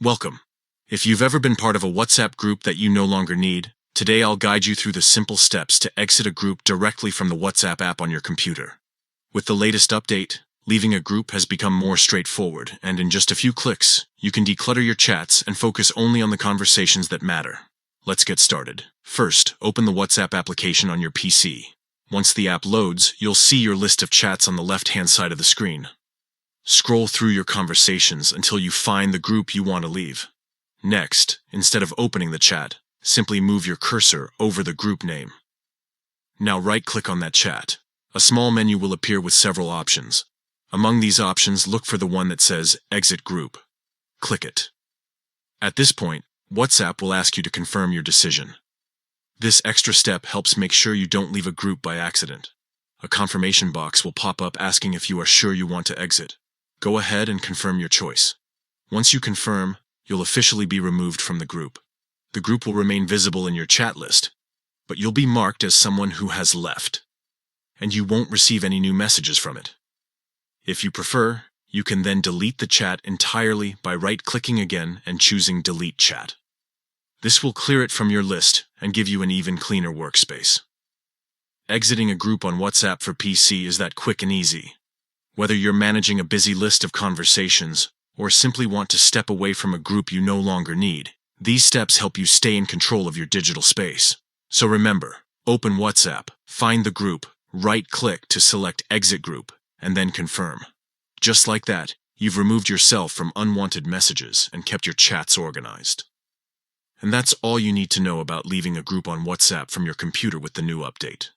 Welcome. If you've ever been part of a WhatsApp group that you no longer need, today I'll guide you through the simple steps to exit a group directly from the WhatsApp app on your computer. With the latest update, leaving a group has become more straightforward, and in just a few clicks, you can declutter your chats and focus only on the conversations that matter. Let's get started. First, open the WhatsApp application on your PC. Once the app loads, you'll see your list of chats on the left-hand side of the screen. Scroll through your conversations until you find the group you want to leave. Next, instead of opening the chat, simply move your cursor over the group name. Now right-click on that chat. A small menu will appear with several options. Among these options, look for the one that says Exit Group. Click it. At this point, WhatsApp will ask you to confirm your decision. This extra step helps make sure you don't leave a group by accident. A confirmation box will pop up asking if you are sure you want to exit. Go ahead and confirm your choice. Once you confirm, you'll officially be removed from the group. The group will remain visible in your chat list, but you'll be marked as someone who has left, and you won't receive any new messages from it. If you prefer, you can then delete the chat entirely by right-clicking again and choosing Delete Chat. This will clear it from your list and give you an even cleaner workspace. Exiting a group on WhatsApp for PC is that quick and easy. Whether you're managing a busy list of conversations or simply want to step away from a group you no longer need, these steps help you stay in control of your digital space. So remember, open WhatsApp, find the group, right-click to select Exit Group, and then confirm. Just like that, you've removed yourself from unwanted messages and kept your chats organized. And that's all you need to know about leaving a group on WhatsApp from your computer with the new update.